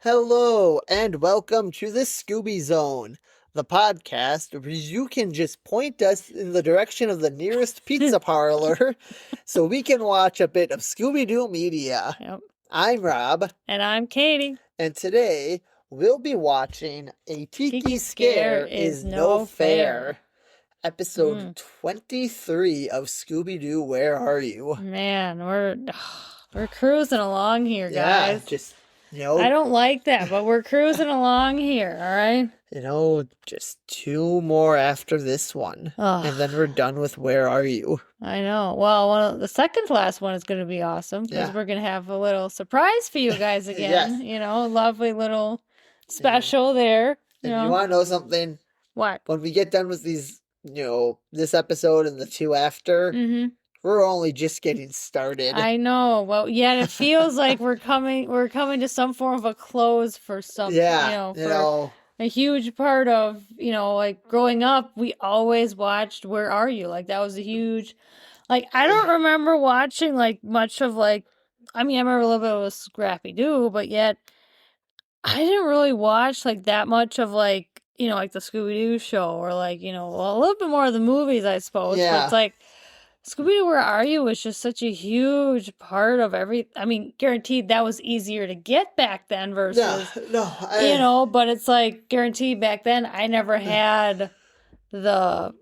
Hello, and welcome to the Scooby Zone, the podcast where you can just point us in the direction of the nearest pizza parlor so we can watch a bit of Scooby Doo media. Yep. I'm Rob, And I'm Katie. and today we'll be watching A Tiki Scare is No Fair, episode 23 of Scooby Doo, Where Are You? Man, we're cruising along here, guys. Just, I don't like that, but we're cruising along here, all right? Just two more after this one. Ugh. And then we're done with Where Are You? I know. Well, the second to last one is going to be awesome because we're going to have a little surprise for you guys again. Yes. A lovely little special there. And you want to know something? What? When we get done with these, this episode and the two after, we're only just getting started. I know. Well, yeah, it feels like we're coming to some form of a close for something. A huge part of, like growing up, we always watched Where Are You? Like that was a huge, like, I don't remember watching like much of like, I remember a little bit of Scrappy Doo, but yet I didn't really watch like that much of like, like the Scooby Doo show or like, a little bit more of the movies, I suppose. Yeah. But it's like, Scooby-Doo, Where Are You was just such a huge part of guaranteed that was easier to get back then versus, but it's like guaranteed back then I never had the,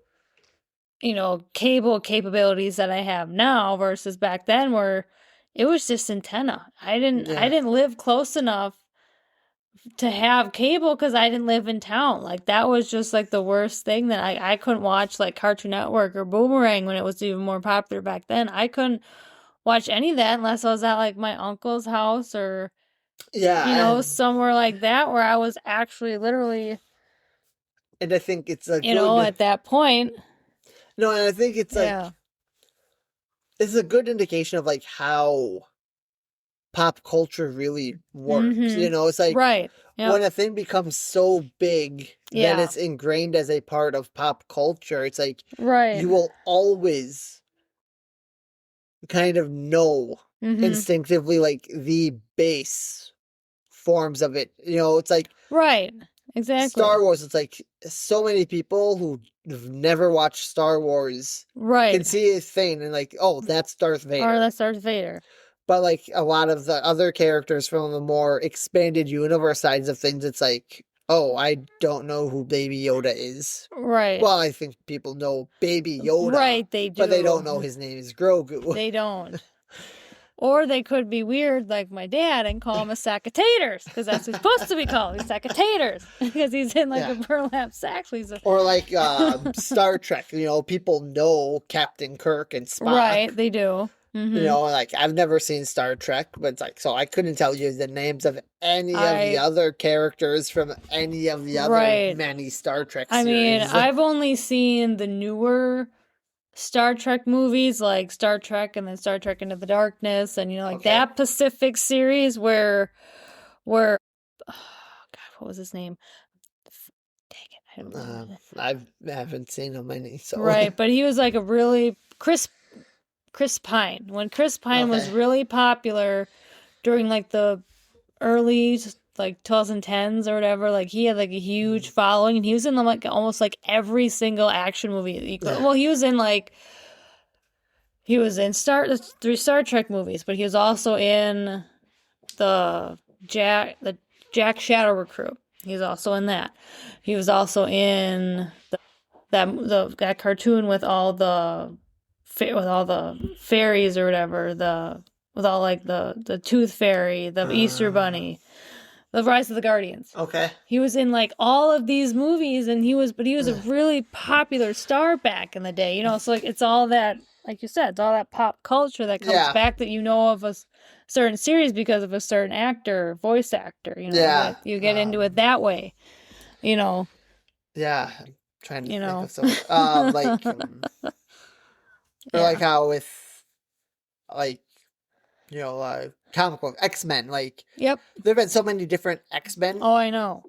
cable capabilities that I have now versus back then where it was just antenna. I didn't live close enough to have cable because I didn't live in town. Like that was just like the worst thing that I couldn't watch like Cartoon Network or Boomerang when it was even more popular back then. I couldn't watch any of that unless I was at like my uncle's house or somewhere like that where I was actually literally and I think it's like at that point. No, and I think it's like it's a good indication of like how pop culture really works. It's like when a thing becomes so big that it's ingrained as a part of pop culture, it's like you will always kind of know instinctively like the base forms of it. It's like exactly. Star Wars, it's like so many people who have never watched Star Wars can see a thing and like, oh, that's Darth Vader. Or that's Darth Vader. But like a lot of the other characters from the more expanded universe sides of things, it's like, oh, I don't know who Baby Yoda is. Right. Well, I think people know Baby Yoda. Right, they do. But they don't know his name is Grogu. They don't. Or they could be weird like my dad and call him a sack of taters because that's what he's supposed to be called. He's a sack of taters because he's in like a burlap sack. Or like Star Trek, people know Captain Kirk and Spock. Right, they do. Like I've never seen Star Trek, but it's like, so I couldn't tell you the names of any of the other characters from any of the other many Star Trek series. I've only seen the newer Star Trek movies, like Star Trek and then Star Trek Into the Darkness, and that Pacific series where oh God, what was his name? Dang it, I don't know. I haven't seen him any. So but he was like a really Chris Pine. When Chris Pine was really popular during like the early like 2010s or whatever, like he had like a huge following and he was in like almost like every single action movie that you could. Well, he was in three Star Trek movies, but he was also in the Jack Shadow Recruit. He was also in that. He was also in that cartoon with all the fairies or whatever, with all like the Tooth Fairy, the Easter Bunny, the Rise of the Guardians. Okay. He was in like all of these movies and he was a really popular star back in the day, so like it's all that, like you said, it's all that pop culture that comes back that of a certain series because of a certain voice actor, that you get into it that way, Yeah. I'm trying to think of something. Like or like how with like comic book X-Men, like there've been so many different X-Men. Oh, I know.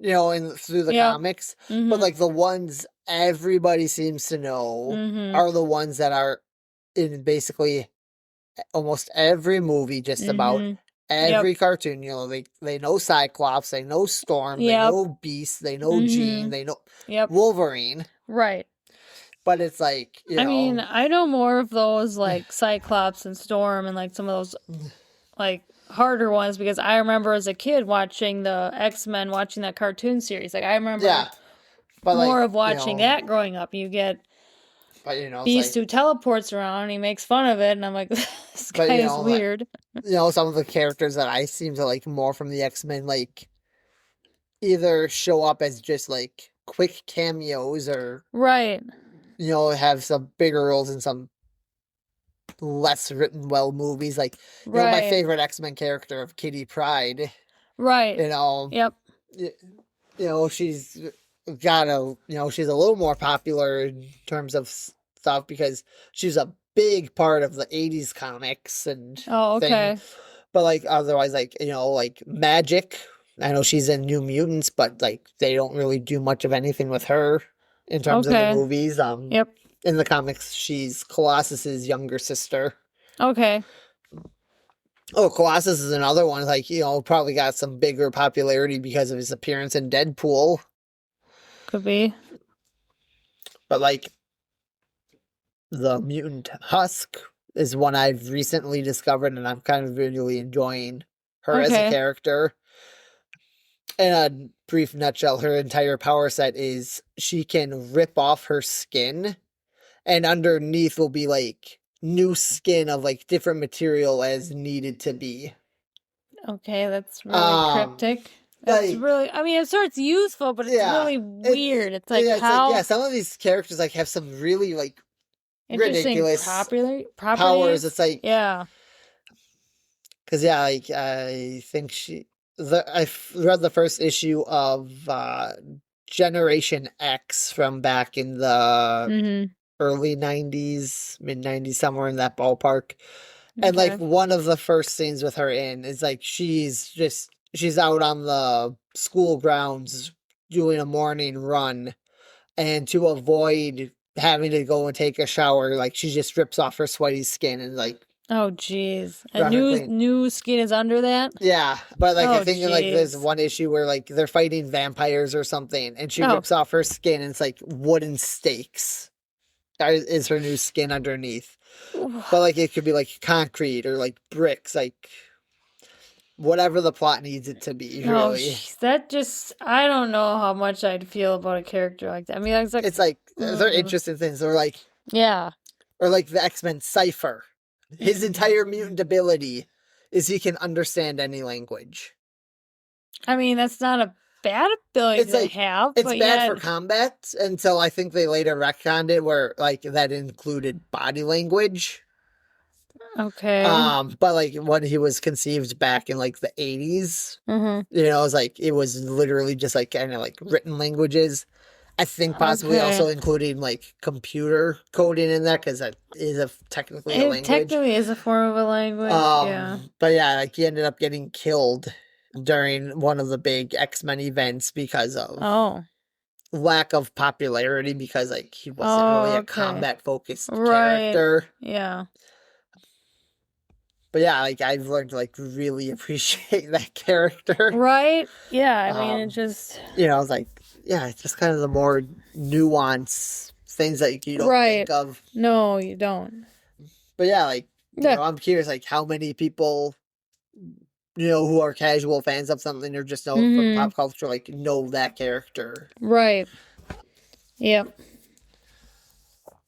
Through the comics, but like the ones everybody seems to know are the ones that are in basically almost every movie just about every cartoon, you know, they know Cyclops, they know Storm, they know Beast, they know Jean, they know Wolverine. Right. But it's like, you know. I mean, I know more of those like Cyclops and Storm and like some of those like harder ones because I remember as a kid watching the X-Men, watching that cartoon series. Like I remember more of watching that growing up. You get Beast who teleports around and he makes fun of it and I'm like, this guy is weird. You know, some of the characters that I seem to like more from the X-Men like either show up as just like quick cameos or you know, have some bigger roles in some less written well movies. Like, you know, my favorite X-Men character of Kitty Pryde. You know. You know, she's got a, you know, she's a little more popular in terms of stuff because she's a big part of the 80s comics and thing. But like otherwise, like, you know, like Magic, I know she's in New Mutants, but like they don't really do much of anything with her in terms of the movies. In the comics, she's Colossus's younger sister. Oh, Colossus is another one. Like, you know, probably got some bigger popularity because of his appearance in Deadpool. Could be. But like, the mutant Husk is one I've recently discovered, and I'm kind of really enjoying her as a character. In a brief nutshell, her entire power set is she can rip off her skin, and underneath will be like new skin of like different material as needed to be. Okay, that's really cryptic. That's like, really, I mean, I'm sure it's useful, but it's really weird. It's like how some of these characters like have some really like ridiculous powers. It's like because like I think I read the first issue of Generation X from back in the early 90s, mid 90s, somewhere in that ballpark. And like one of the first scenes with her in is like she's out on the school grounds doing a morning run, and to avoid having to go and take a shower, like she just rips off her sweaty skin and like oh jeez. And new skin is under that? Yeah. But like I think like there's one issue where like they're fighting vampires or something and she rips off her skin and it's like wooden stakes is her new skin underneath. But like it could be like concrete or like bricks, like whatever the plot needs it to be, really. That just, I don't know how much I'd feel about a character like that. I mean, it's like they're interesting things. Or like, or like the X-Men Cypher. His entire mutant ability is he can understand any language. I mean, that's not a bad ability to have. It's bad for combat until I think they later retconned it where like that included body language. Okay. But like when he was conceived back in like the 80s, you know, it was literally just like kind of like written languages. I think possibly also including like computer coding in that because that is technically a language. It technically is a form of a language. But yeah, like he ended up getting killed during one of the big X-Men events because of lack of popularity because like he wasn't really a combat focused character. Yeah. But yeah, like I've learned to like really appreciate that character. Right? Yeah, I mean it just you know, it's like it's just kind of the more nuanced things that you don't think of. No, you don't. But yeah, like you know, I'm curious like how many people you know who are casual fans of something or just know from pop culture like know that character. Right. Yep.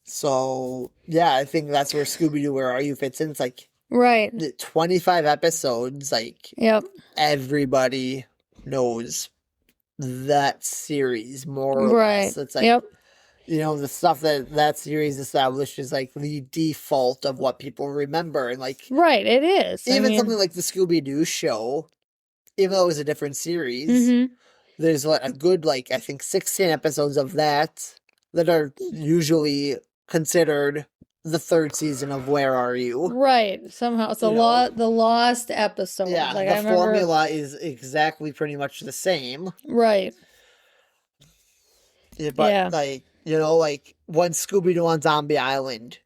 So yeah, I think that's where Scooby-Doo Where Are You fits in. It's like 25 episodes, like everybody knows that series more or less. It's like you know, the stuff that series established is like the default of what people remember and like it is. Even something like the Scooby-Doo show, even though it was a different series, there's like a good like I think 16 episodes of that are usually considered the third season of Where Are You? Right. Somehow it's the lost episode. Yeah, like, the formula is exactly pretty much the same. Right. Yeah, but like you know, like when Scooby-Doo on Zombie Island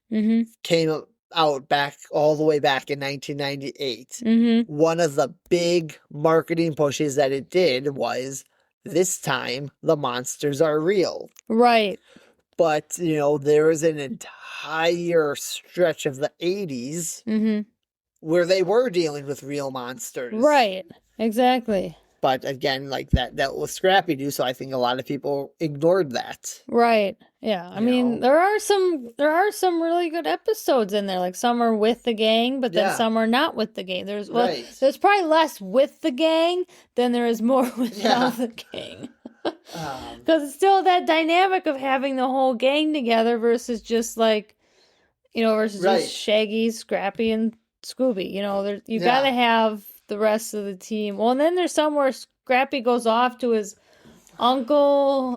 came out all the way back in 1998, one of the big marketing pushes that it did was, this time the monsters are real. Right. But, there was an entire stretch of the 80s where they were dealing with real monsters. Right. Exactly. But again, like that was Scrappy-Doo, so I think a lot of people ignored that. Right. Yeah. I mean, there are some really good episodes in there. Like some are with the gang, but then some are not with the gang. There's probably less with the gang than there is more without the gang. Because it's still that dynamic of having the whole gang together versus just like, just Shaggy, Scrappy, and Scooby. You gotta have the rest of the team. Well, and then there's some where Scrappy goes off to his uncle.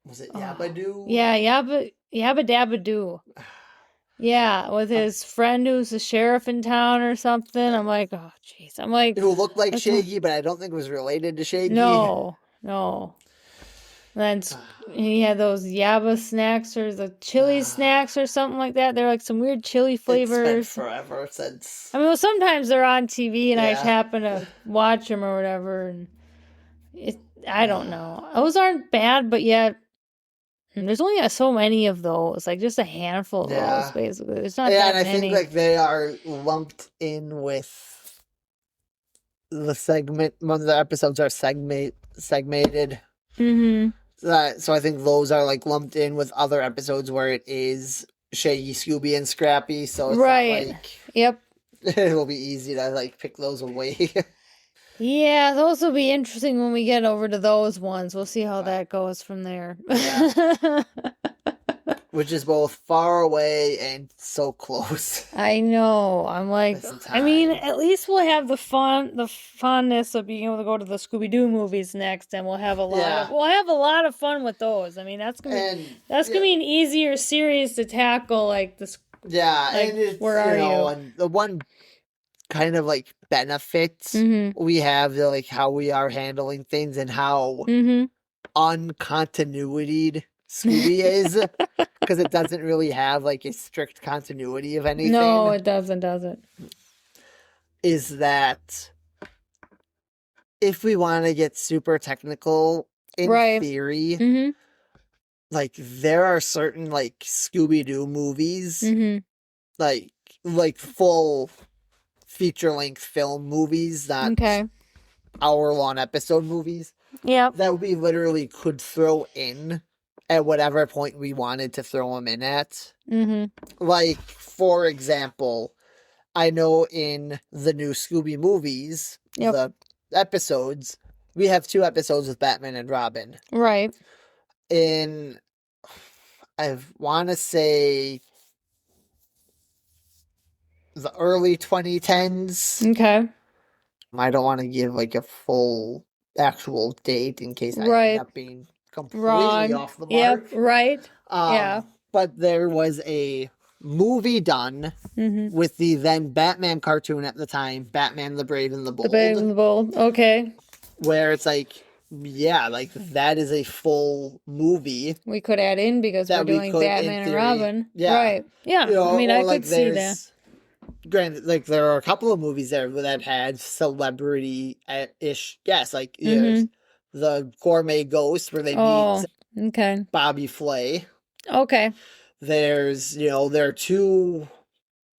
Was it Yabba-Doo? Yeah, Yabba Dabba Doo. Yeah, with his friend who's a sheriff in town or something. I'm like, oh, jeez. I'm like... Who looked like Shaggy, but I don't think was related to Shaggy. No. Then he had those Yabba snacks or the chili snacks or something like that. They're like some weird chili flavors. It's been forever since... I mean, sometimes they're on TV and I just happen to watch them or whatever. And I don't know. Those aren't bad, but yet there's only so many of those. Like just a handful of those, basically. There's not that many. And I think like they are lumped in with the segment. One of the episodes are segmented. So I think those are like lumped in with other episodes where it is Shaggy, Scooby, and Scrappy. So it's not like it will be easy to like pick those away. Yeah, those will be interesting when we get over to those ones. We'll see how that goes from there. Which is both far away and so close. I know. I'm like, I mean, at least we'll have the fondness of being able to go to the Scooby-Doo movies next, and we'll have a lot of fun with those. I mean, that's gonna be an easier series to tackle, like this. Yeah, like, and it's, where are you? And the one kind of like benefits we have, like how we are handling things and how uncontinuityed Scooby is, because it doesn't really have like a strict continuity of anything. No, it doesn't. Is that if we want to get super technical in theory, like there are certain like Scooby-Doo movies, like full feature-length film movies, not hour-long episode movies. Yeah, that we literally could throw in at whatever point we wanted to throw them in at. Like, for example, I know in the new Scooby movies, the episodes, we have 2 episodes with Batman and Robin. Right. In, I want to say, the early 2010s. Okay. I don't want to give like a full actual date in case I end up being completely off the mark. Yep, right. But there was a movie done with the then Batman cartoon at the time, Batman the Brave and the Bold. The Brave and the Bold, okay. Where it's like, like that is a full movie. We could add in because we're doing Batman and Robin. Yeah. Right. Yeah, I mean, I could see that. Granted, like there are a couple of movies there that had celebrity-ish guests, like the Gourmet Ghost where they meet Bobby Flay. Okay. There's there are 2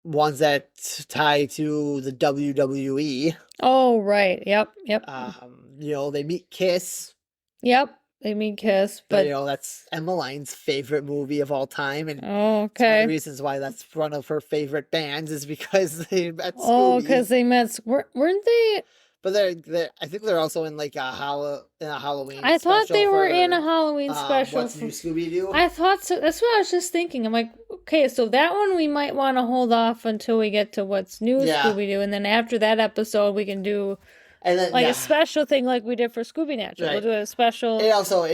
ones that tie to the WWE. Oh right, yep. They meet Kiss. Yep. They mean Kiss, but that's Emmeline's favorite movie of all time, and one of the reasons why that's one of her favorite bands is because they met Scooby. Oh, because they met. Weren't they? But I think they're also in like a Halloween. I thought they were in a Halloween special. What's New Scooby-Doo? I thought so. That's what I was just thinking. I'm like, okay, so that one we might want to hold off until we get to What's New Scooby-Doo, and then after that episode we can do. And then, a special thing like we did for Scooby Natural. We'll do a special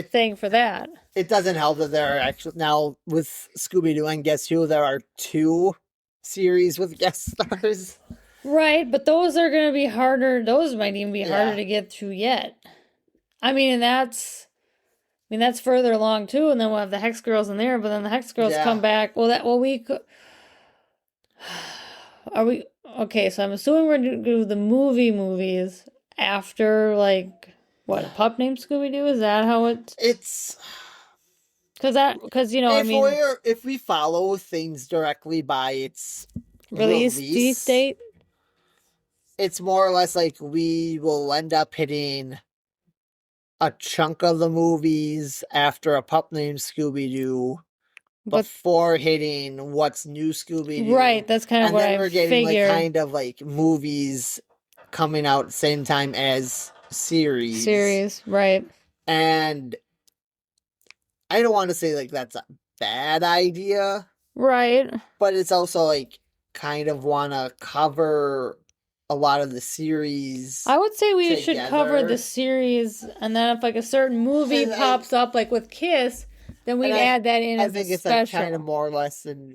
thing for that. It doesn't help that there are actually now with Scooby-Doo and Guess Who, there are 2 series with guest stars. Right, but those are going to be harder. Those might even be harder to get through yet. I mean, that's further along too, and then we'll have the Hex Girls in there, but then the Hex Girls come back. Are we okay? So I'm assuming we're gonna do the movies after like what, a pup named Scooby Doo? Is that how it's? Because I mean, if we follow things directly by its release date, it's more or less like we will end up hitting a chunk of the movies after a pup named Scooby Doo. Before hitting what's new Scooby Doo. Right, that's kind of what I figured. And then we're getting like kind of like movies coming out at the same time as series. Series, right. And I don't want to say like that's a bad idea. Right. But it's also like kind of want to cover a lot of the series. I would say we should cover the series, and then if like a certain movie pops up like with Kiss, then we'd add that in as a special. I think it's like kind of more or less, and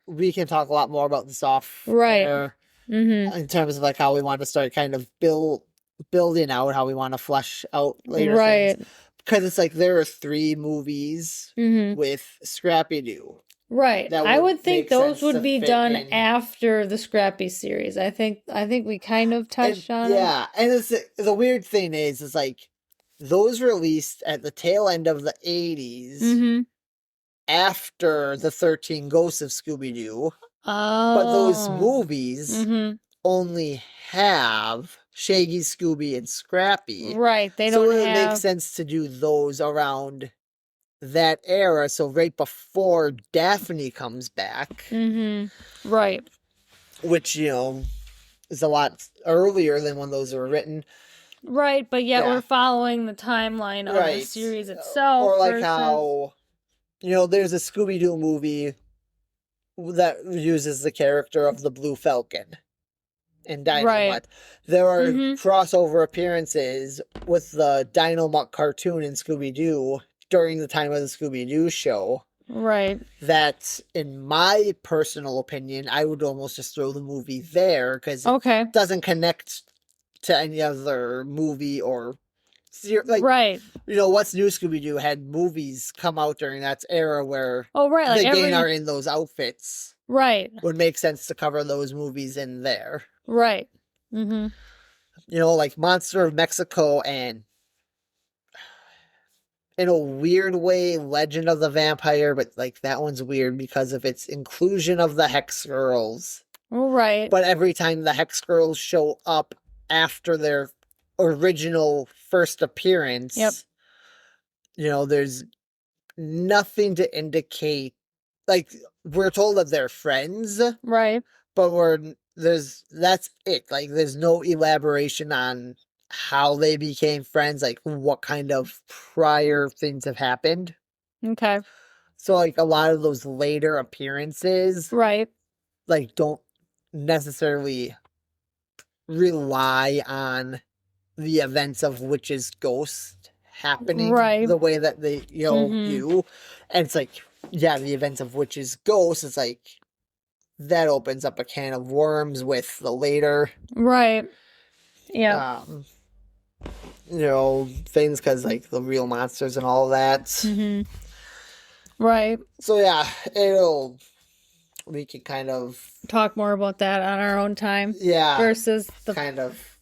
we can talk a lot more about this off right in terms of like how we want to start kind of building out how we want to flesh out later right things. Because it's like there are 3 movies with Scrappy Doo. Right. I would think those would be done after the Scrappy series. I think we kind of touched on it. Yeah, and the weird thing is like those released at the tail end of the 80s after the 13 Ghosts of Scooby-Doo. Oh. But those movies only have Shaggy, Scooby, and Scrappy. Right. They don't have... So it makes sense to do those around that era. So right before Daphne comes back. Right. Which, is a lot earlier than when those were written. Right, but yet we're following the timeline of the series itself. Or like how, there's a Scooby-Doo movie that uses the character of the Blue Falcon and Dynamite. Right. There are crossover appearances with the Dynamite cartoon in Scooby-Doo during the time of the Scooby-Doo show. Right. That, in my personal opinion, I would almost just throw the movie there because it doesn't connect to any other movie or like right. What's New Scooby-Doo had movies come out during that era where like they again are in those outfits. Right. Would make sense to cover those movies in there. Right. Like Monster of Mexico and in a weird way, Legend of the Vampire, but like that one's weird because of its inclusion of the Hex Girls. Right. But every time the Hex Girls show up after their original first appearance, there's nothing to indicate. Like, we're told that they're friends. Right. But that's it. Like, there's no elaboration on how they became friends, like what kind of prior things have happened. Okay. So like a lot of those later appearances, right, like don't necessarily rely on the events of Witch's Ghost happening the way that they do. And it's like, the events of Witch's Ghost, it's like that opens up a can of worms with the later things, because like the real monsters and all that. Right. So we can kind of talk more about that on our own time. Yeah. Versus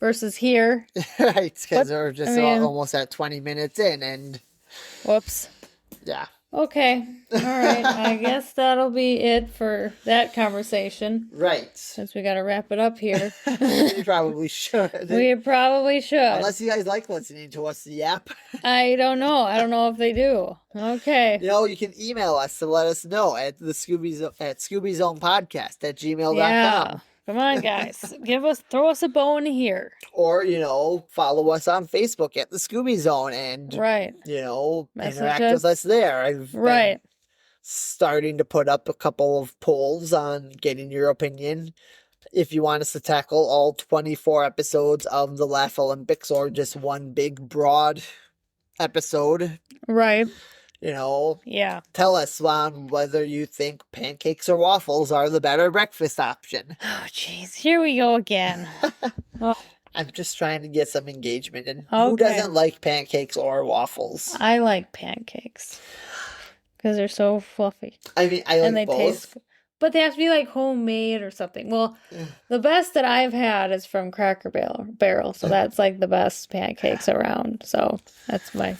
versus here. Right, because we're just almost at 20 minutes in and whoops. Yeah. Okay. All right. I guess that'll be it for that conversation. Right. Since we got to wrap it up here. We probably should. We probably should. Unless you guys like listening to us, the app. I don't know. I don't know if they do. Okay. You can email us to let us know at Scooby Zone Podcast at gmail.com. Yeah. Come on, guys. Throw us a bone here. Or, follow us on Facebook at the Scooby Zone and, interact with us there. I've been starting to put up a couple of polls on getting your opinion. If you want us to tackle all 24 episodes of the Laugh Olympics or just one big, broad episode. Right. Tell us whether you think pancakes or waffles are the better breakfast option. Oh, jeez. Here we go again. I'm just trying to get some engagement. And who doesn't like pancakes or waffles? I like pancakes because they're so fluffy. I mean, I like both. Taste good. but they have to be like homemade or something. Well, the best that I've had is from Cracker Barrel. So that's like the best pancakes around. So that's my,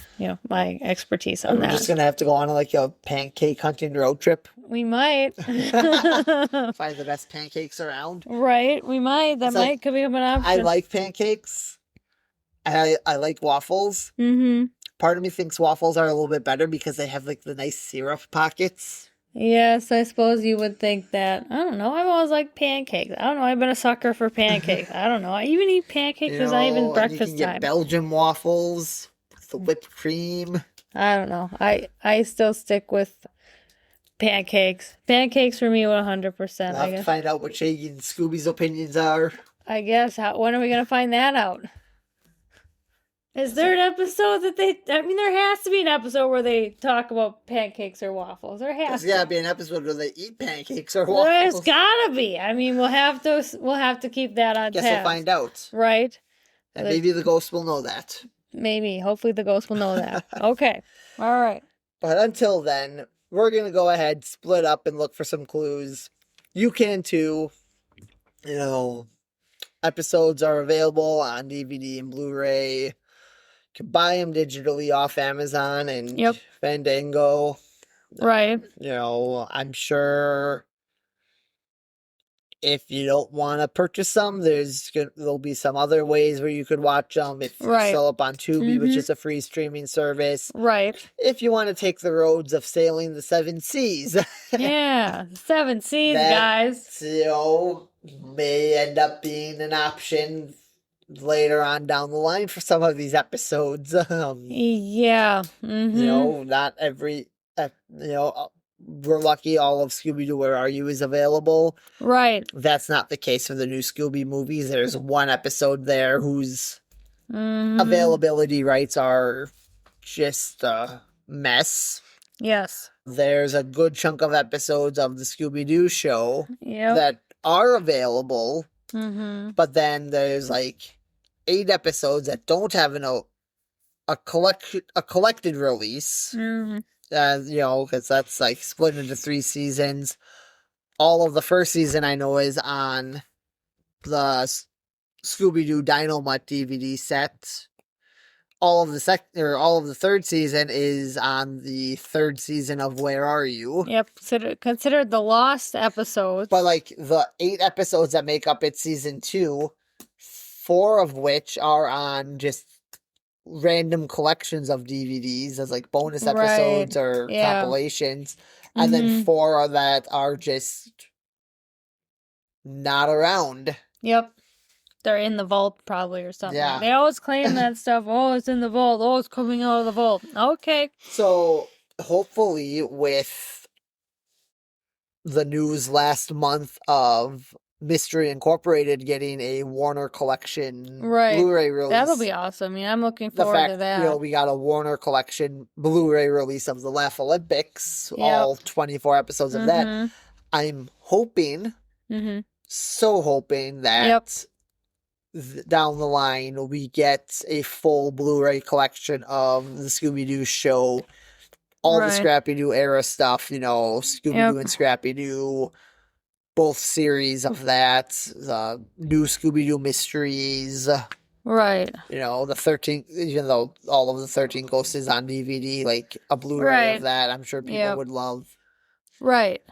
my expertise on that. We're just going to have to go on like a pancake hunting road trip. We might. Find the best pancakes around. Right. We might. That could be an option. I like pancakes. I like waffles. Mm-hmm. Part of me thinks waffles are a little bit better because they have like the nice syrup pockets. Yes, I suppose you would think that. I don't know. I've always liked pancakes. I don't know. I've been a sucker for pancakes. I don't know. I even eat pancakes as not even breakfast you can time. Get Belgian waffles with the whipped cream. I don't know. I still stick with pancakes. Pancakes for me 100%. I'll have to find out what Shaggy and Scooby's opinions are. I guess. When are we going to find that out? Is there an episode that there has to be an episode where they talk about pancakes or waffles. There has to. There's gotta be an episode where they eat pancakes or waffles. There's gotta be. I mean, we'll have to keep that on Guess task. we'll find out. Right. And maybe the ghost will know that. Maybe. Hopefully the ghost will know that. Okay. All right. But until then, we're gonna go ahead, split up, and look for some clues. You can too. Episodes are available on DVD and Blu-ray. You can buy them digitally off Amazon and Fandango. Right. I'm sure if you don't want to purchase them, there'll be some other ways where you could watch them. If you're still up on Tubi, which is a free streaming service. Right. If you want to take the roads of sailing the 7 seas. Yeah, 7 seas, guys. May end up being an option later on down the line for some of these episodes. Yeah. Mm-hmm. Not every, we're lucky all of Scooby-Doo Where Are You is available. Right. That's not the case for the new Scooby movies. There's one episode there whose availability rights are just a mess. Yes. There's a good chunk of episodes of the Scooby-Doo show that are available. Mm-hmm. But then there's like 8 episodes that don't have a collected release. Mm-hmm. Because that's like split into 3 seasons. All of the first season I know is on the Scooby-Doo Dynamite DVD set. All of the third season is on the 3rd season of Where Are You? Yep, considered the lost episodes. But like the 8 episodes that make up its season 2, 4 of which are on just random collections of DVDs as like bonus episodes or compilations, and then 4 that are just not around. Yep. They're in the vault probably or something. Yeah. They always claim that stuff. Oh, it's in the vault. Oh, it's coming out of the vault. Okay. So hopefully with the news last month of Mystery Incorporated getting a Warner Collection Blu-ray release. That'll be awesome. Yeah, I'm looking forward to that. We got a Warner Collection Blu-ray release of the Laugh Olympics, all 24 episodes of that. I'm hoping, so hoping that down the line we get a full Blu-ray collection of the Scooby-Doo show, all the Scrappy-Doo era stuff, Scooby-Doo and Scrappy-Doo, both series of that, the new Scooby-Doo mysteries. Right. The 13, even though all of the 13 Ghosts is on DVD, like a Blu-ray of that, I'm sure people would love. Right.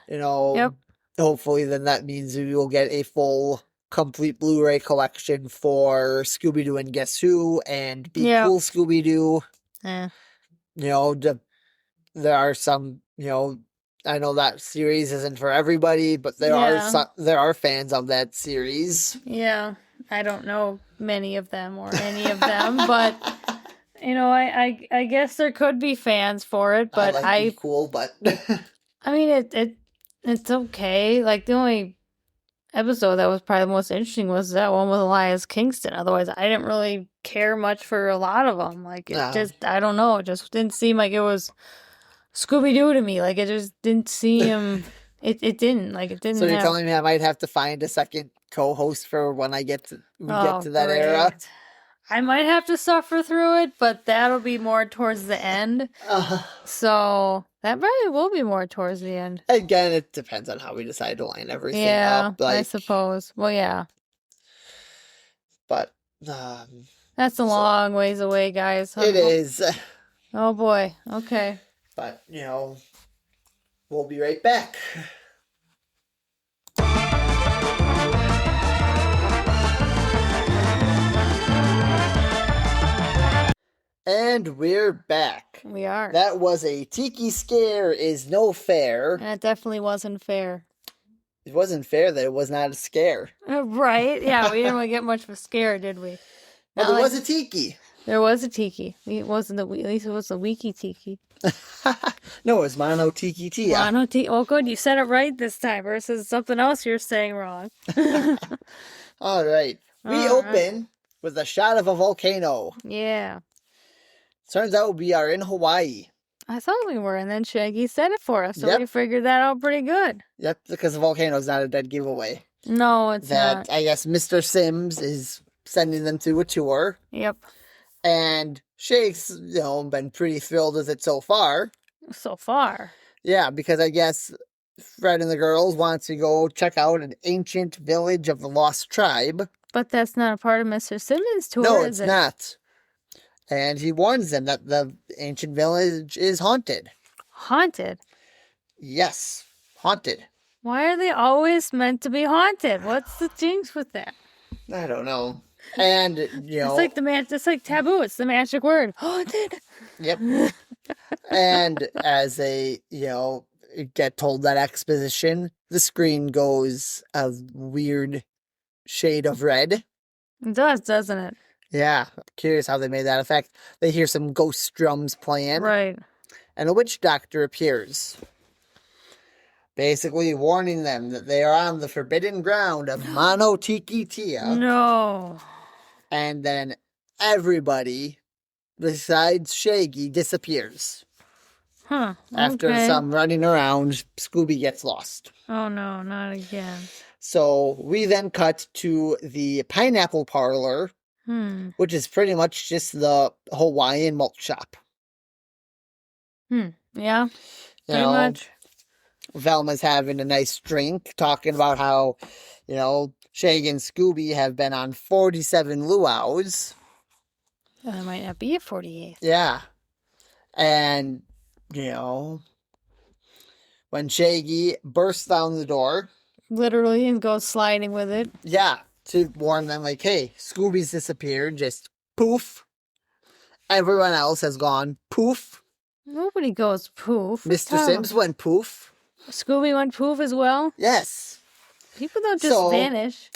Hopefully then that means we will get a full, complete Blu-ray collection for Scooby-Doo and Guess Who and Be Cool Scooby-Doo. There are some, I know that series isn't for everybody, but there are fans of that series. Yeah, I don't know many of them or any of them, but I guess there could be fans for it. But Be Cool, but I mean it's okay. Like the only episode that was probably the most interesting was that one with Elias Kingston. Otherwise, I didn't really care much for a lot of them. Like just I don't know, it just didn't seem like it was Scooby-Doo to me. Like it just didn't seem it didn't So you're telling me I might have to find a second co-host for when I get to that era? I might have to suffer through it, but that'll be more towards the end. So That probably will be more towards the end. Again, it depends on how we decide to line everything up. Yeah, I suppose. Well, yeah. But that's a long ways away, guys. It is. Oh boy. Okay. But we'll be right back. And we're back. We are. That was a Tiki Scare is no fair. And it definitely wasn't fair. It wasn't fair that it was not a scare. Right. Yeah, we didn't really get much of a scare, did we? Well, there was a tiki. There was a tiki. It wasn't at least it was a wiki tiki. No, it was mono tiki tia. Mono tiki. Oh, good. You said it right this time versus something else you're saying wrong. All right. We open with a shot of a volcano. Yeah. Turns out we are in Hawaii. I thought we were, and then Shaggy said it for us, so we figured that out pretty good. Yep, because the volcano is not a dead giveaway. No, it's not. I guess Mr. Sims is sending them through a tour. Yep. And Shake's, been pretty thrilled with it so far. So far. Yeah, because I guess Fred and the girls want to go check out an ancient village of the Lost Tribe. But that's not a part of Mr. Simmons' tour, no, it's not. And he warns them that the ancient village is haunted. Haunted? Yes, haunted. Why are they always meant to be haunted? What's the jinx with that? I don't know. And, it's like taboo. It's the magic word. Haunted. Yep. And as they, get told that exposition, the screen goes a weird shade of red. It does, doesn't it? Yeah, curious how they made that effect. They hear some ghost drums playing. Right. And a witch doctor appears, basically warning them that they are on the forbidden ground of Mono Tiki Tia. No. And then everybody, besides Shaggy, disappears. Huh. After some running around, Scooby gets lost. Oh no, not again. So we then cut to the pineapple parlor. Which is pretty much just the Hawaiian malt shop. Yeah, pretty much. Velma's having a nice drink, talking about how, Shaggy and Scooby have been on 47 luau's. Well, there might not be a 48th. Yeah. And, when Shaggy bursts down the door. Literally, and goes sliding with it. Yeah. To warn them, like, hey, Scooby's disappeared, just poof. Everyone else has gone poof. Nobody goes poof. Mr. Sims went poof. Scooby went poof as well? Yes. People don't just vanish.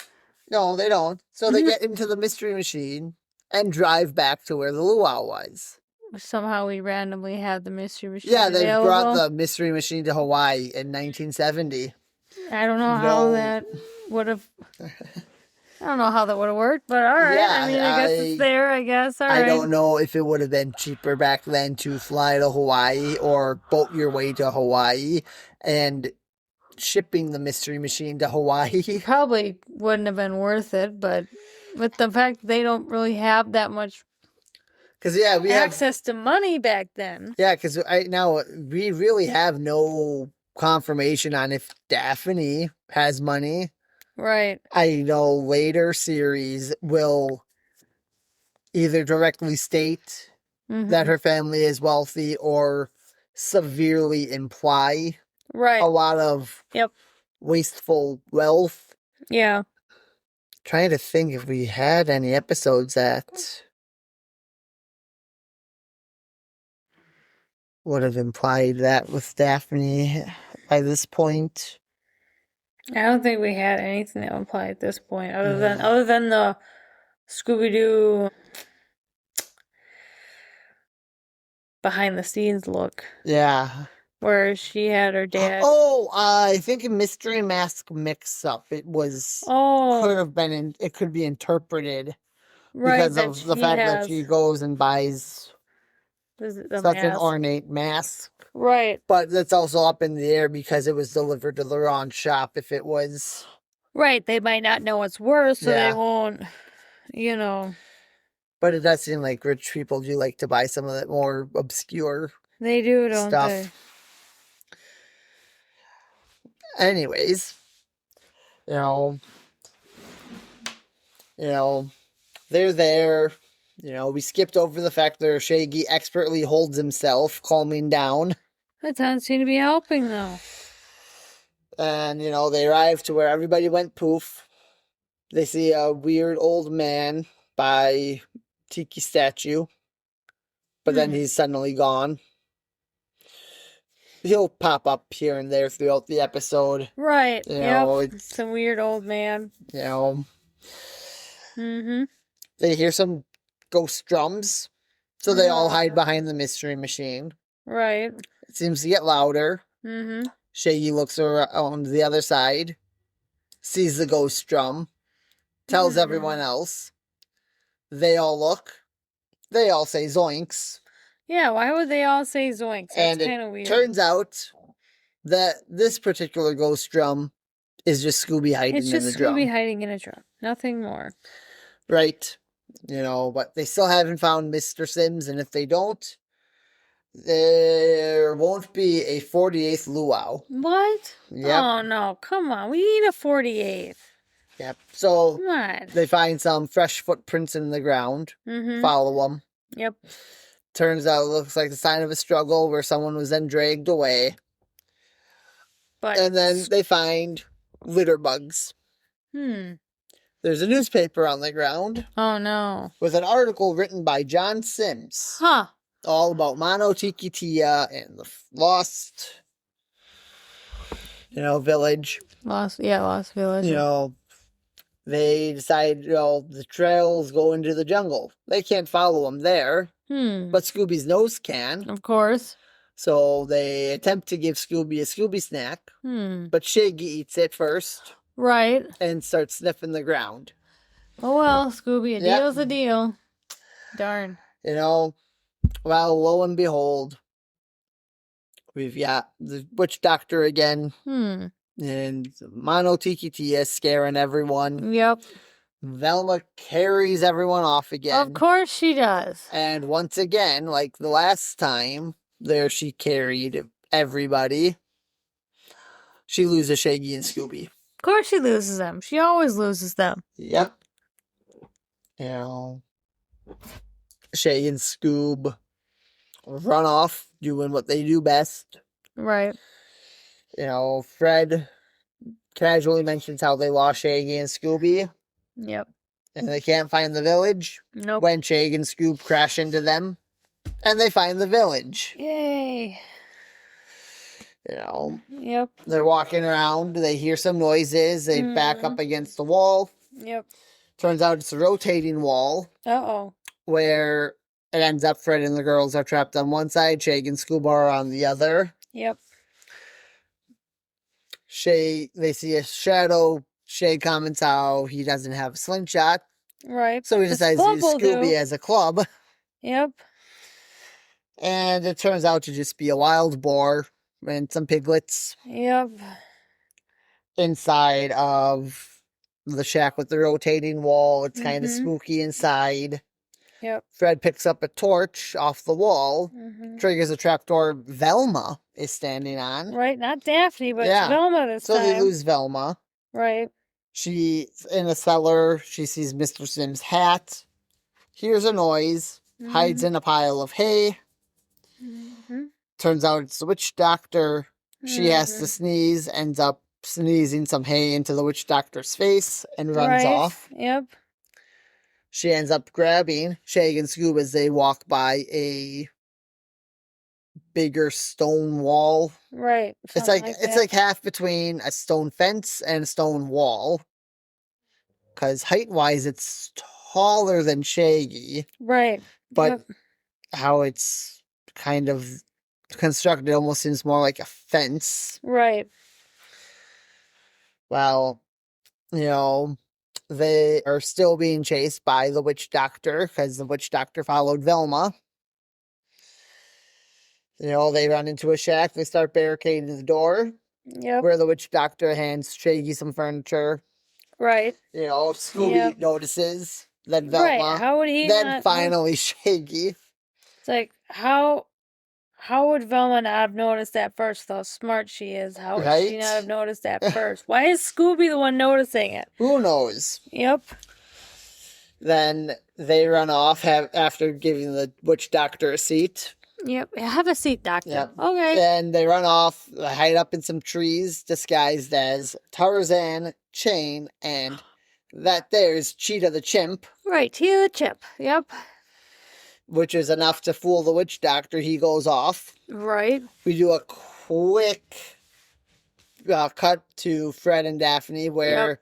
No, they don't. So they get into the mystery machine and drive back to where the luau was. Somehow we randomly have the mystery machine. Yeah, they brought the mystery machine to Hawaii in 1970. I don't know how that would have... I don't know how that would have worked, but all right. Yeah, I guess it's there, I guess. All right. I don't know if it would have been cheaper back then to fly to Hawaii or boat your way to Hawaii and shipping the mystery machine to Hawaii. Probably wouldn't have been worth it, but with the fact that they don't really have that much we have access to money back then. Yeah, because now we really have no confirmation on if Daphne has money. Right. I know later series will either directly state that her family is wealthy or severely imply a lot of wasteful wealth. Yeah. Trying to think if we had any episodes that would have implied that with Daphne by this point. I don't think we had anything that would apply at this point, other than the Scooby-Doo behind the scenes look. Yeah. Where she had her dad. Oh, I think a mystery mask mix-up. It was it could be interpreted because of the fact that she goes and buys such an ornate mask. Right. But that's also up in the air because it was delivered to the wrong shop if it was. Right. They might not know it's worth, so they won't, But it does seem like rich people do like to buy some of that more obscure They do, don't stuff. they? Anyways, you know, they're there. We skipped over the fact that Shaggy expertly holds himself, calming down. That doesn't seem to be helping, though. And, they arrive to where everybody went poof. They see a weird old man by Tiki statue. But then he's suddenly gone. He'll pop up here and there throughout the episode. Right. It's a weird old man. They hear some ghost drums. So they all hide behind the mystery machine. Right. It seems to get louder. Shaggy looks around the other side. Sees the ghost drum. Tells everyone else. They all look. They all say zoinks. Yeah, why would they all say zoinks? That's kind of weird. Turns out that this particular ghost drum is just Scooby hiding in the drum. It's just Scooby hiding in a drum. Nothing more. Right. But they still haven't found Mr. Sims, and if they don't, there won't be a 48th luau. What? Yep. Oh, no. Come on. We need a 48th. Yep. So what? They find some fresh footprints in the ground. Follow them. Yep. Turns out it looks like the sign of a struggle where someone was then dragged away. And then they find litter bugs. There's a newspaper on the ground. Oh, no. With an article written by John Sims. Huh. All about Mono Tiki Tia and the lost, village. Lost village. They decide, the trails go into the jungle. They can't follow them there. But Scooby's nose can. Of course. So they attempt to give Scooby a Scooby snack. But Shaggy eats it first. Right. And starts sniffing the ground. Oh, well, Scooby, a deal's a deal. Darn. Well, lo and behold, we've got the witch doctor again. And Mono Tiki Tia scaring everyone. Yep. Velma carries everyone off again. Of course she does. And once again, like the last time, she carried everybody. She loses Shaggy and Scooby. Of course she loses them. She always loses them. Yep. Shaggy and Scoob run off doing what they do best. Right. Fred casually mentions how they lost Shaggy and Scooby. Yep. And they can't find the village. Nope. When Shaggy and Scoob crash into them. And they find the village. Yay. Yep. They're walking around. They hear some noises. They back up against the wall. Yep. Turns out it's a rotating wall. Uh-oh. Where it ends up Fred and the girls are trapped on one side. Shaggy and Scoob are on the other. Yep. They see a shadow. Shay comments how he doesn't have a slingshot. Right. So he decides to use Scooby as a club. Yep. And it turns out to just be a wild boar and some piglets. Yep. Inside of the shack with the rotating wall. It's kind of spooky inside. Yep. Fred picks up a torch off the wall, triggers a trapdoor Velma is standing on. Right, not Daphne, but Velma this time. So they lose Velma. Right. She's in a cellar. She sees Mr. Sims' hat, hears a noise, hides in a pile of hay. Turns out it's the witch doctor. She has to sneeze, ends up sneezing some hay into the witch doctor's face and runs off. Yep. She ends up grabbing Shaggy and Scoob as they walk by a bigger stone wall. Right. It's like half between a stone fence and a stone wall. Because height-wise, it's taller than Shaggy. Right. But how it's kind of constructed almost seems more like a fence. Right. Well, they are still being chased by the witch doctor because the witch doctor followed Velma. They run into a shack. They start barricading the door. Yep. Where the witch doctor hands Shaggy some furniture. Right. Scooby notices. Then Velma. Right. How would he Then finally Shaggy. It's like, how How would Velma not have noticed that first? How smart she is. How would she not have noticed that first? Why is Scooby the one noticing it? Who knows? Yep. Then they run off after giving the witch doctor a seat. Yep. Have a seat, doctor. Yep. Okay. Then they run off, hide up in some trees, disguised as Tarzan, Chain, and that there's Cheetah the chimp. Right, Cheetah the chimp. Yep. Which is enough to fool the witch doctor. He goes off. Right. We do a quick cut to Fred and Daphne where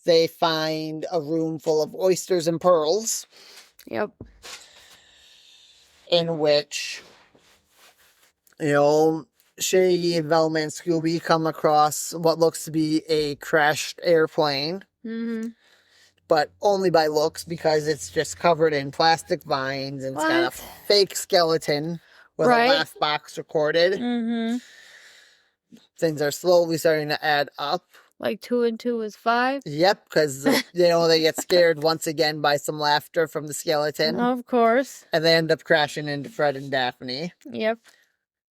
they find a room full of oysters and pearls. Yep. In which, Shaggy, Velma, and Scooby come across what looks to be a crashed airplane. Mm-hmm. But only by looks, because it's just covered in plastic vines and it's got a fake skeleton with a laugh box recorded. Mm-hmm. Things are slowly starting to add up. Like 2 and 2 is 5? Yep, because, they get scared once again by some laughter from the skeleton. Of course. And they end up crashing into Fred and Daphne. Yep.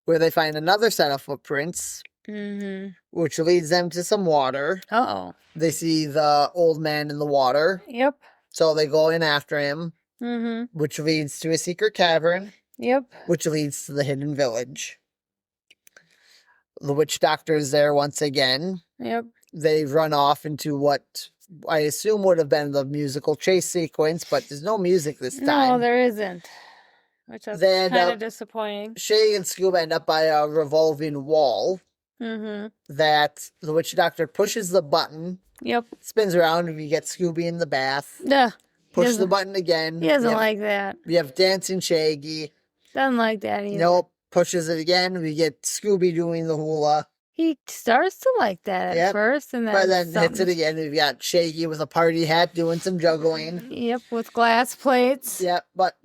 Where they find another set of footprints. Mm-hmm. Which leads them to some water. Uh-oh. They see the old man in the water. Yep. So they go in after him. Mm-hmm. Which leads to a secret cavern. Yep. Which leads to the hidden village. The witch doctor is there once again. Yep. They run off into what I assume would have been the musical chase sequence, but there's no music this time. No, there isn't. Which is kind of disappointing. Shaggy and Scoob end up by a revolving wall. Mm-hmm. That the witch doctor pushes the button. Yep. Spins around and you get Scooby in the bath. Yeah. Push the button again. He doesn't like that. We have dancing Shaggy. Doesn't like that either. Nope. Pushes it again. We get Scooby doing the hula. He starts to like that at first, and then hits it again. We've got Shaggy with a party hat doing some juggling. Yep, with glass plates. Yep, but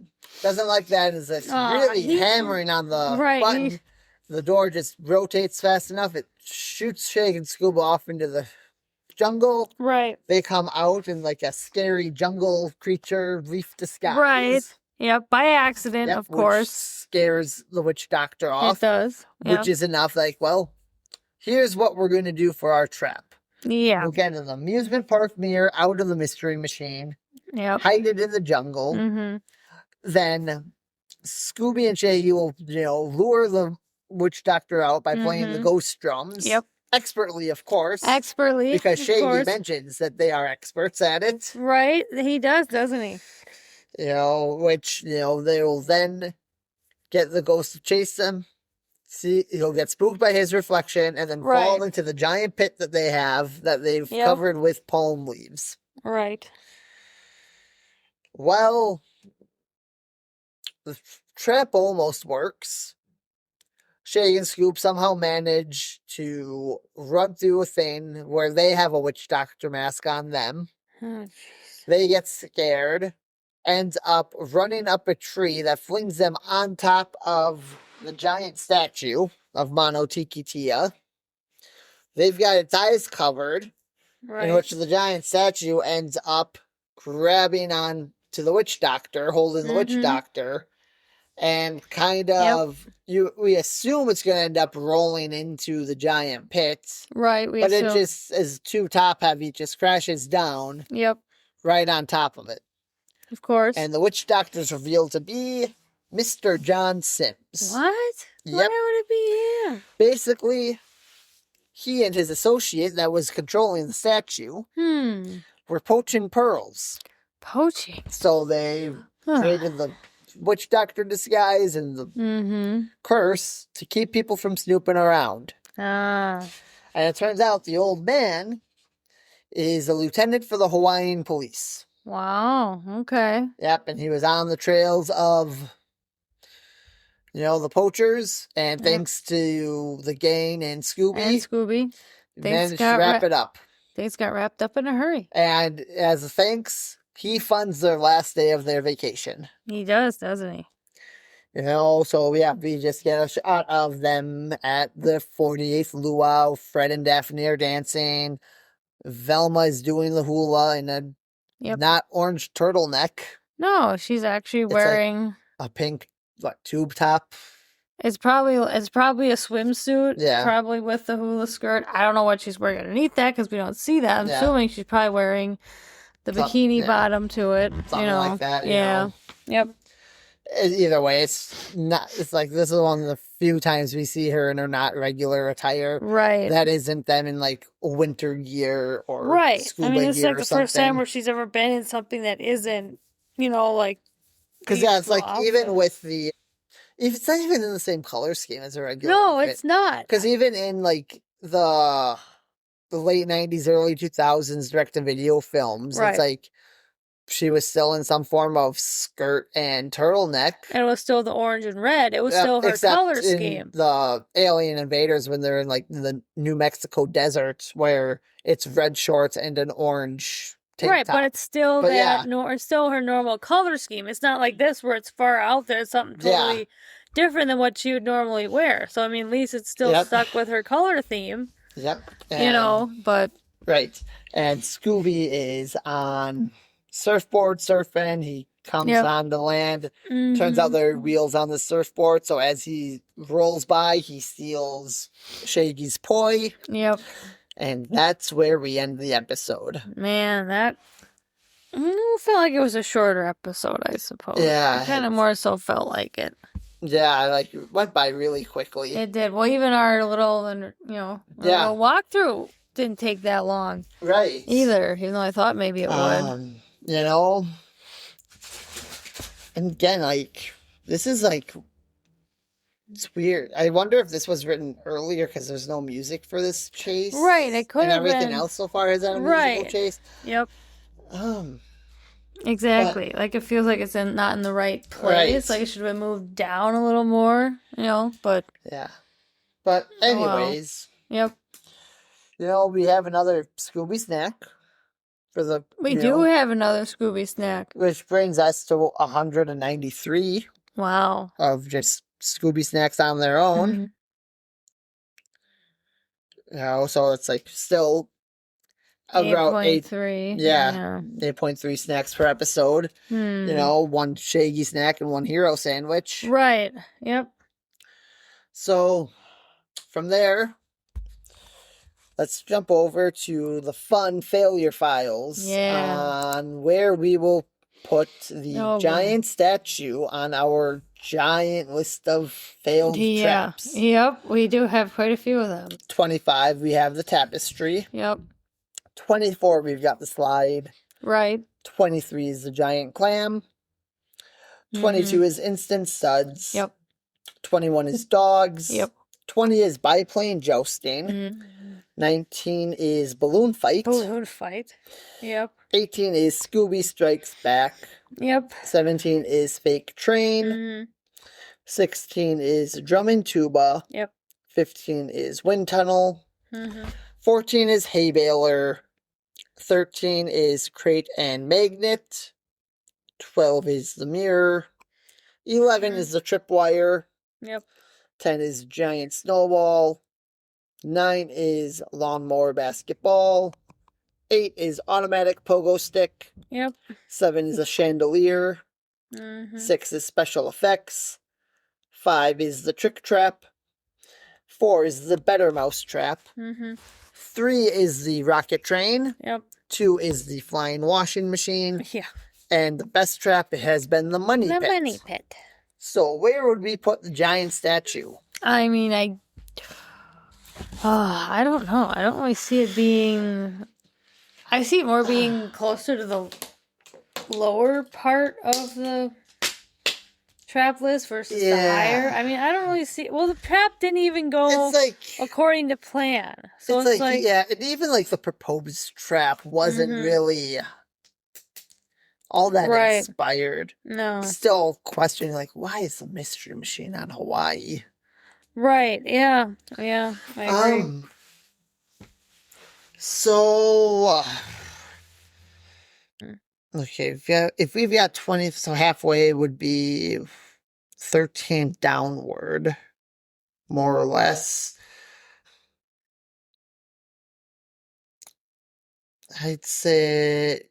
doesn't like that. Is it's really hammering on the button. The door just rotates fast enough. It shoots Shaggy and Scoob off into the jungle. Right. They come out in like a scary jungle creature leaf disguise. Right. Yep, by accident, of course. Which scares the witch doctor off. It does. Which is enough, like, well, here's what we're going to do for our trap. Yeah. We'll get an amusement park mirror out of the mystery machine. Yep. Hide it in the jungle. Mm-hmm. Then Scooby and Shaggy will, lure the witch doctor out by playing the ghost drums. Yep. Expertly, of course. Expertly. Because Shaggy mentions that they are experts at it. Right. He does, doesn't he? Which, they will then get the ghost to chase them. See, he'll get spooked by his reflection and then fall into the giant pit that they have that they've covered with palm leaves. Right. Well, the trap almost works. Shaggy and Scoop somehow manage to run through a thing where they have a witch doctor mask on them. Oh, they get scared, ends up running up a tree that flings them on top of the giant statue of Mono Tiki Tia. They've got its eyes covered, in which the giant statue ends up grabbing on to the witch doctor, holding the witch doctor, and kind of we assume it's going to end up rolling into the giant pit. Right, but it just is too top heavy, just crashes down. Yep. Right on top of it. Of course. And the witch doctor's revealed to be Mr. John Sims. What? Yep. Why would it be him? Basically, he and his associate that was controlling the statue were poaching pearls. Poaching? So they created the witch doctor disguise and the curse to keep people from snooping around. Ah. And it turns out the old man is a lieutenant for the Hawaiian police. Wow. Okay. Yep, and he was on the trails of, the poachers, and thanks to the gang and Scooby, managed to wrap it up. Things got wrapped up in a hurry. And as a thanks, he funds their last day of their vacation. He does, doesn't he? So we just get a shot of them at the 48th luau. Fred and Daphne are dancing. Velma is doing the hula in a not orange turtleneck. No, she's actually wearing a pink tube top. It's probably a swimsuit, probably with the hula skirt. I don't know what she's wearing underneath that because we don't see that. I'm assuming she's probably wearing the bikini bottom to it. Something like that. Yeah. Yep. Either way, it's not. It's like this is one of the few times we see her in her not regular attire. Right. That isn't them in like winter gear or scuba gear. It's like the first time where she's ever been in something that isn't, like. Because it's like even with the. It's not even in the same color scheme as a regular. No, it's not. Because even in like the late 90s, early 2000s direct-to-video films, it's like she was still in some form of skirt and turtleneck. And it was still the orange and red. It was still her color scheme. The Alien Invaders, when they're in like the New Mexico desert, where it's red shorts and an orange tank top. But it's still it's still her normal color scheme. It's not like this where it's far out there. It's something totally different than what she would normally wear. So I mean, at least it's still stuck with her color theme. Yep. But right. And Scooby is on surfboard surfing. He comes on the land. Turns out there are wheels on the surfboard. So as he rolls by, he steals Shaggy's poi. Yep. And that's where we end the episode. Man, I felt like it was a shorter episode, I suppose. Yeah. I kind of more so felt like it. Yeah, like it went by really quickly. It did. Well, even our little, little walkthrough didn't take that long. Right. Either, even though I thought maybe it would. And again, like, this is like, it's weird. I wonder if this was written earlier because there's no music for this chase. Right, it could have been. And everything else so far has had a musical chase. Yep. Exactly. Like, it feels like it's not in the right place. Like, it should have been moved down a little more, but... Yeah. But anyways... Yep. We have another Scooby snack for the... We do have another Scooby snack. Which brings us to 193. Wow. Of just Scooby snacks on their own. So it's like still... About 8.3. 8.3 snacks per episode. One Shaggy snack and one hero sandwich. Right. Yep. So from there, let's jump over to the fun failure files on where we will put the giant statue on our giant list of failed traps. Yep. We do have quite a few of them. 25, we have the tapestry. Yep. 24, we've got the slide. Right. 23 is the giant clam. 22 is instant studs. Yep. 21 is dogs. Yep. 20 is biplane jousting. 19 is balloon fight. Yep. 18 is Scooby strikes back. Yep. 17 is fake train. 16 is drum and tuba. Yep. 15 is wind tunnel. 14 is hay baler. 13 is crate and magnet. 12 is the mirror. 11 is the tripwire. Yep. 10 is giant snowball. 9 is lawnmower basketball. 8 is automatic pogo stick. Yep. 7 is a chandelier. 6 is special effects. 5 is the trick trap. 4 is the better mouse trap. 3 is the rocket train. Yep. 2 is the flying washing machine. Yeah. And the best trap has been the money pit. The money pit. So where would we put the giant statue? I mean, I don't know. I don't really see it being... I see it more being closer to the lower part of the trap list versus the higher. I mean, I don't really see... Well, the trap didn't even go according to plan. So it's like... Yeah, and even like the proposed trap wasn't really all that inspired. No. Still questioning, like, why is the Mystery Machine on Hawaii? Right, yeah. Yeah, I agree. So... Okay, if we've got 20, so halfway would be 13 downward, more or less. I'd say...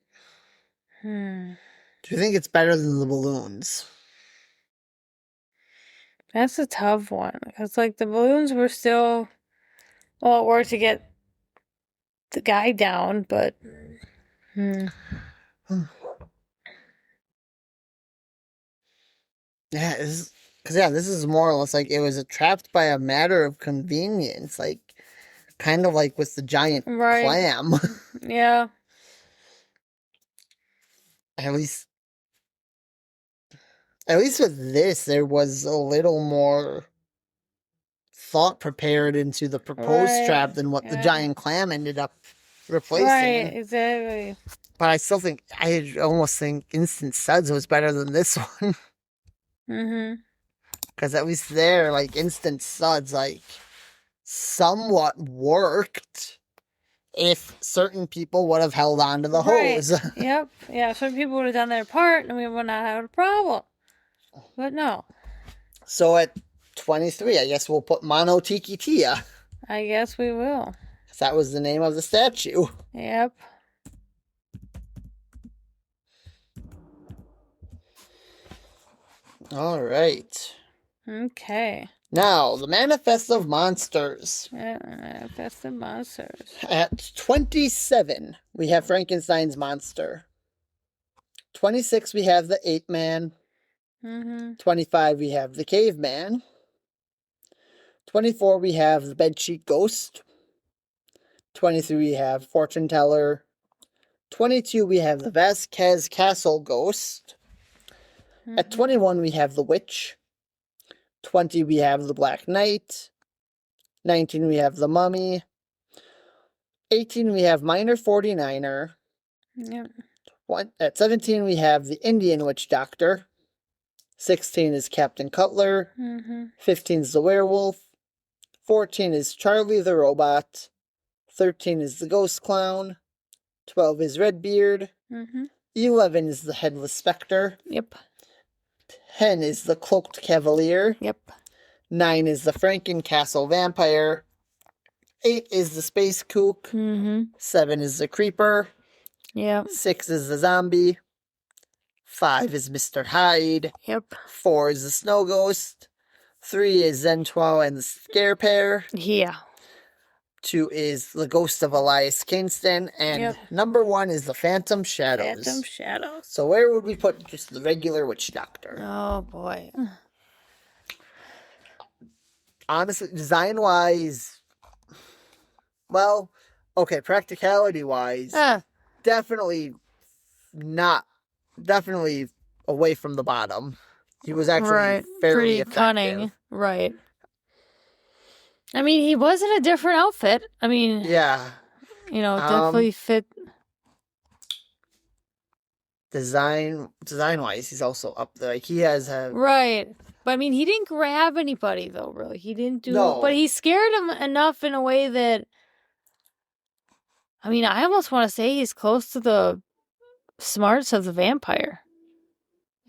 Do you think it's better than the balloons? That's a tough one. Because, like, the balloons were still... Well, it worked to get the guy down, but... Yeah, because this is more or less like it was trapped by a matter of convenience, like kind of like with the giant clam. Yeah. At least with this, there was a little more thought prepared into the proposed trap than what the giant clam ended up replacing. Right, exactly. But I almost think Instant Suds was better than this one. Because at least there, like, Instant Suds, like, somewhat worked if certain people would have held on to the hose. Yep. Yeah, certain people would have done their part and we would not have a problem. But no. So at 23, I guess we'll put Mono Tiki Tia. I guess we will. That was the name of the statue. Yep. All right. Okay. Now, the Manifest of Monsters. Manifest of Monsters. At 27, we have Frankenstein's monster. 26, we have the Ape Man. 25, we have the Caveman. 24, we have the Bedsheet Ghost. 23, we have Fortune Teller. 22, we have the Vasquez Castle Ghost. At 21, we have the Witch. 20, we have the Black Knight. 19, we have the Mummy. 18, we have Minor 49er. Yep. At 17, we have the Indian Witch Doctor. 16 is Captain Cutler. 15 is the Werewolf. 14 is Charlie the Robot. 13 is the Ghost Clown. 12 is Redbeard. 11 is the Headless Spectre. Yep. 10 is the Cloaked Cavalier. Yep. 9 is the Frankencastle Vampire. 8 is the Space Kook. 7 is the Creeper. Yep. 6 is the Zombie. 5 is Mr. Hyde. Yep. 4 is the Snow Ghost. 3 is Zentuo and the Scare Pair. Yeah. 2 is the Ghost of Elias Kingston. And number 1 is the Phantom Shadows. Phantom Shadows. So where would we put just the regular Witch Doctor? Oh, boy. Honestly, design-wise, well, okay, practicality-wise, definitely away from the bottom. He was actually fairly pretty effective. Cunning. Right. I mean, he was in a different outfit. I mean, yeah, definitely fit. Design-wise, he's also up there. Like, he has a... Right. But, I mean, he didn't grab anybody, though, really. He didn't do... No. But he scared him enough in a way that... I mean, I almost want to say he's close to the smarts of the vampire.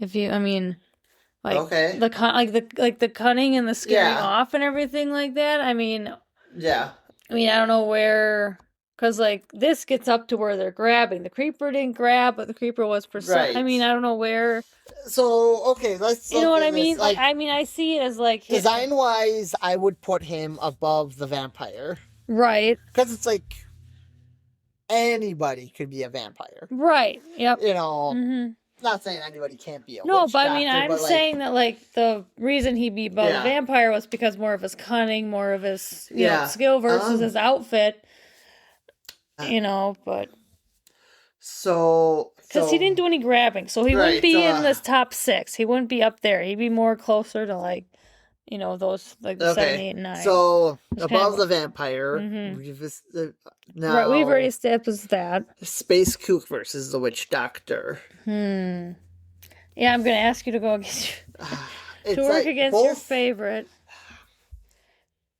Okay. The cunning and the scaring off and everything like that. I mean... Yeah. I mean, I don't know where... Because, like, this gets up to where they're grabbing. The Creeper didn't grab, but the Creeper was precise. Right. I mean, I don't know where... So, okay, let's... You know what I mean? Like, I mean, I see it as, like... Design-wise, I would put him above the vampire. Right. Because it's like... Anybody could be a vampire. Right, yep. Not saying anybody can't be a No, witch but doctor, I mean, I'm saying that, like, the reason he'd be above the vampire was because more of his cunning, more of his, you know, skill versus his outfit. But... So... Because he didn't do any grabbing, so he wouldn't be in this top 6. He wouldn't be up there. He'd be more closer to, like, those, like, the 7, 8, and 9. So, above the vampire, now... Right, we've already established that. Space Kook versus the Witch Doctor. Yeah, I'm going to ask you to go against against your favorite.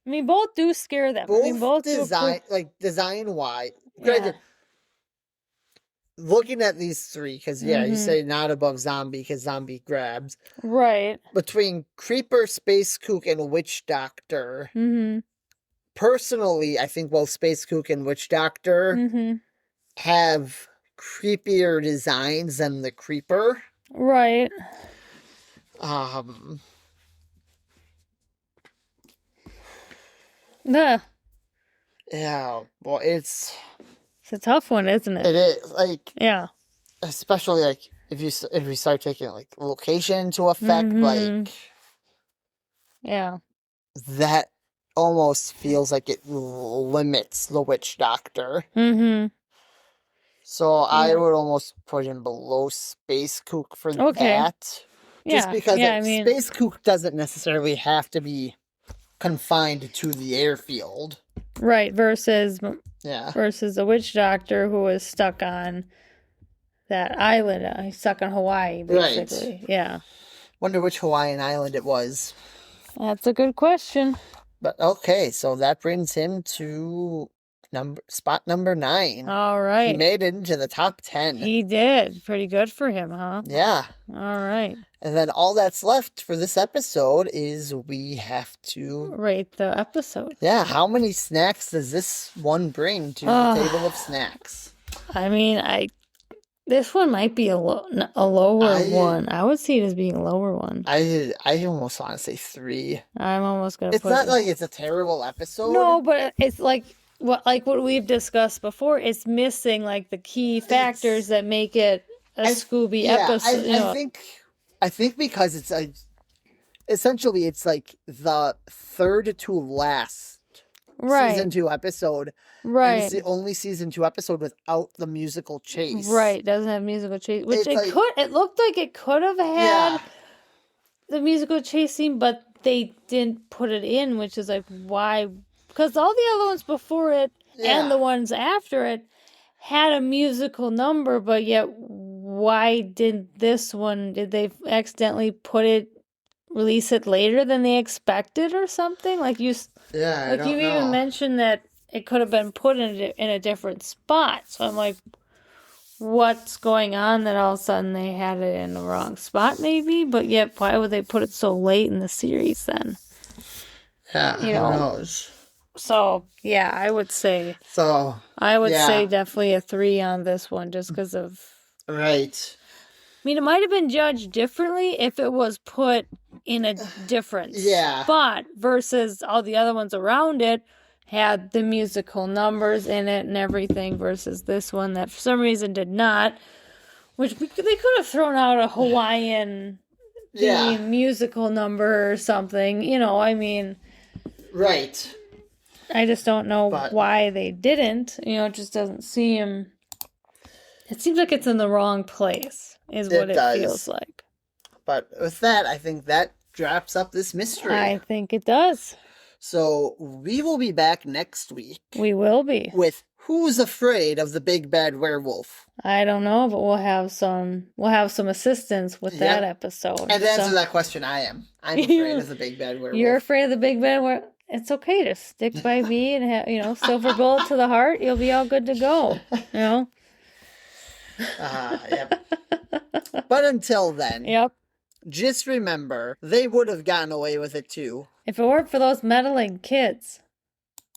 I mean, both do scare them. Both design-wise. Yeah. Looking at these 3, because, you say not above Zombie, because Zombie grabs. Right. Between Creeper, Space Kook, and Witch Doctor, personally, I think both Space Kook and Witch Doctor have creepier designs than the Creeper. Right. Yeah. Yeah. Well, it's a tough one, isn't it? It is. Like, yeah. Especially, like, if we start taking, like, location into effect, like... Yeah. That almost feels like it limits the witch doctor. So I would almost put him below Space Kook for that. Just because Space Kook doesn't necessarily have to be confined to the airfield. Right, versus the witch doctor who was stuck on that island. He's stuck on Hawaii, basically. Right. Yeah. Wonder which Hawaiian island it was. That's a good question. But okay, so that brings him to spot number 9. All right. He made it into the top 10. He did. Pretty good for him, huh? Yeah. All right. And then all that's left for this episode is we have to... rate the episode. Yeah, how many snacks does this one bring to the table of snacks? I mean, this one might be a lower one. I would see it as being a lower one. I almost want to say 3. I'm almost going to put it. It's not like it's a terrible episode. No, but it's like what we've discussed before. It's missing like the key factors that make it a Scooby episode. I think because it's essentially it's like the third to last season 2 episode. Right. And it's the only season 2 episode without the musical chase. Right. Doesn't have musical chase. Which it looked like it could have had the musical chase scene, but they didn't put it in, which is like why? Because all the other ones before it and the ones after it had a musical number, but yet why didn't this one? Did they accidentally release it later than they expected or something? Like you even mentioned that it could have been put in a different spot. So I'm like, what's going on that all of a sudden they had it in the wrong spot maybe? But yet why would they put it so late in the series then? Yeah, who knows? So, yeah, I would say. Say definitely a 3 on this one just because of. Right. I mean, it might have been judged differently if it was put in a different spot versus all the other ones around it had the musical numbers in it and everything versus this one that for some reason did not. Which they could have thrown out a Hawaiian musical number or something. I mean. Right. I just don't know why they didn't. It just doesn't seem... It seems like it's in the wrong place, is what it feels like. But with that, I think that wraps up this mystery. I think it does. So, we will be back next week. We will be. With Who's Afraid of the Big Bad Werewolf? I don't know, but we'll have some assistance with that episode. And to answer that question, I am. I'm afraid of the Big Bad Werewolf. You're afraid of the Big Bad Werewolf? It's okay to stick by me and have, silver bullet to the heart. You'll be all good to go. Yep. But until then, just remember, they would have gotten away with it too. If it weren't for those meddling kids.